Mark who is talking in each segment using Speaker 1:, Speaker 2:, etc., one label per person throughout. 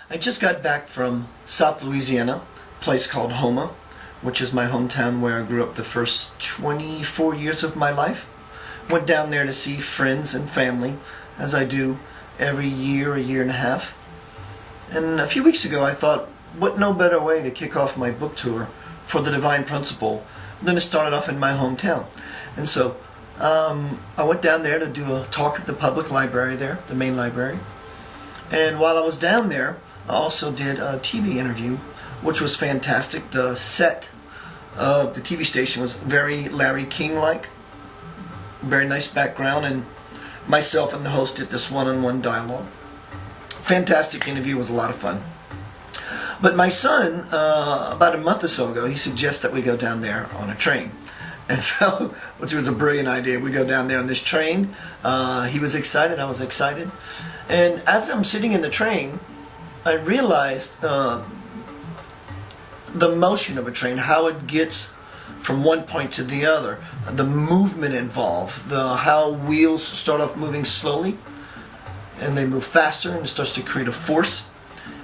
Speaker 1: I just got back from South Louisiana, a place called Houma, which is my hometown where I grew up the first 24 years of my life. Went down there to see friends and family, as I do every year, a year and a half. And a few weeks ago I thought, what no better way to kick off my book tour for the Divine Principle than to start it off in my hometown. And so I went down there to do a talk at the public library there, the main library. And while I was down there, I also did a TV interview, which was fantastic. The set of the TV station was very Larry King-like, very nice background, and myself and the host did this one-on-one dialogue. Fantastic interview, was a lot of fun. But my son, about a month or so ago, he suggested that we go down there on a train. And so, which was a brilliant idea. We go down there on this train. He was excited, I was excited. And as I'm sitting in the train, I realized the motion of a train, how it gets from one point to the other, the movement involved, how wheels start off moving slowly, and they move faster, and it starts to create a force,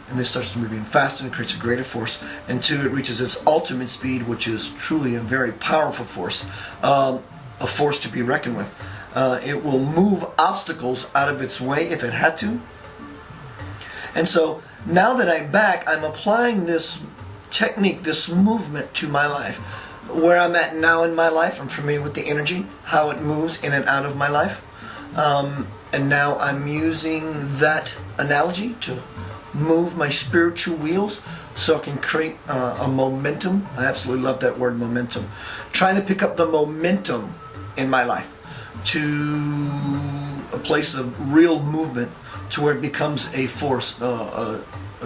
Speaker 1: and it starts to move even faster, and it creates a greater force, until it reaches its ultimate speed, which is truly a very powerful force, a force to be reckoned with. It will move obstacles out of its way if it had to. And so now that I'm back, I'm applying this technique, this movement to my life. Where I'm at now in my life, I'm familiar with the energy, how it moves in and out of my life. And now I'm using that analogy to move my spiritual wheels so I can create a momentum. I absolutely love that word, momentum. Trying to pick up the momentum in my life to a place of real movement, to where it becomes a force, a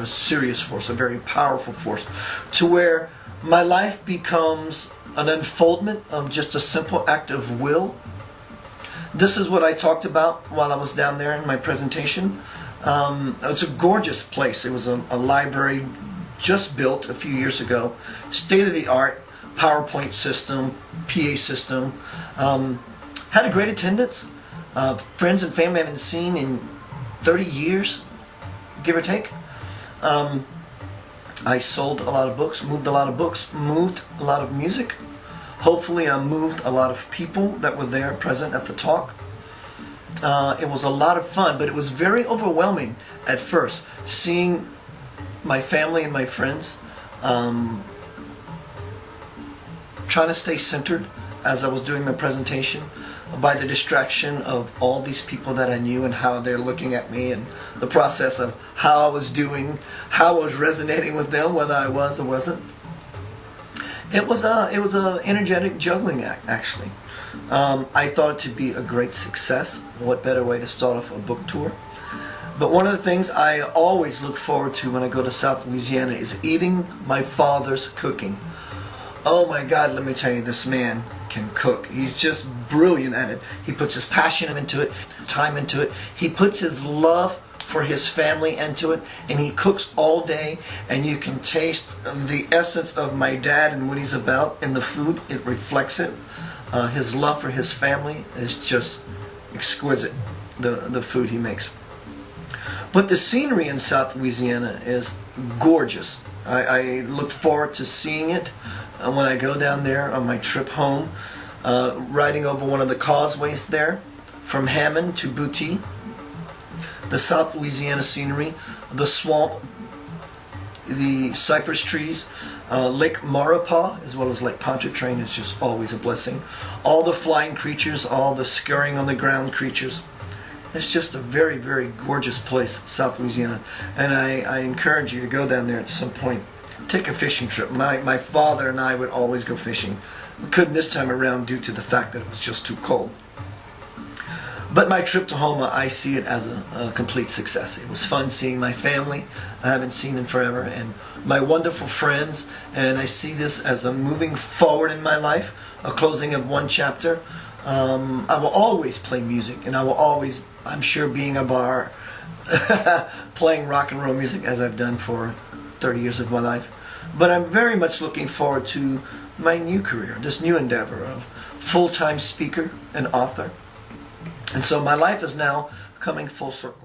Speaker 1: serious force, a very powerful force, to where my life becomes an unfoldment of just a simple act of will. This is what I talked about while I was down there in my presentation. It's a gorgeous place. It was a library just built a few years ago, state-of-the-art PowerPoint system, PA system. Had a great attendance. Friends and family I haven't seen in 30 years, give or take. I sold a lot of books, moved a lot of books, moved a lot of music. Hopefully I moved a lot of people that were there present at the talk. It was a lot of fun, but it was very overwhelming at first, seeing my family and my friends trying to stay centered as I was doing my presentation, by the distraction of all these people that I knew and how they're looking at me, and the process of how I was doing, how I was resonating with them, whether I was or wasn't. It was a energetic juggling act, actually. I thought it to be a great success. What better way to start off a book tour? But one of the things I always look forward to when I go to South Louisiana is eating my father's cooking. Oh my God, let me tell you, this man can cook. He's just brilliant at it. He puts his passion into it, time into it. He puts his love for his family into it, and he cooks all day, and you can taste the essence of my dad and what he's about in the food. It reflects it. His love for his family is just exquisite, the food he makes. But the scenery in South Louisiana is gorgeous. I look forward to seeing it when I go down there on my trip home, riding over one of the causeways there from Hammond to Boutte. The South Louisiana scenery, the swamp, the cypress trees, Lake Maurepas, as well as Lake Pontchartrain is just always a blessing. All the flying creatures, all the scurrying on the ground creatures. It's just a very, very gorgeous place, South Louisiana. And I encourage you to go down there at some point. Take a fishing trip. My father and I would always go fishing. We couldn't this time around due to the fact that it was just too cold. But my trip to Houma, I see it as a complete success. It was fun seeing my family I haven't seen in forever, and my wonderful friends, and I see this as a moving forward in my life, a closing of one chapter. I will always play music, and I will always, I'm sure, be in a bar playing rock and roll music as I've done for 30 years of my life. But I'm very much looking forward to my new career, this new endeavor of full-time speaker and author. And so my life is now coming full circle.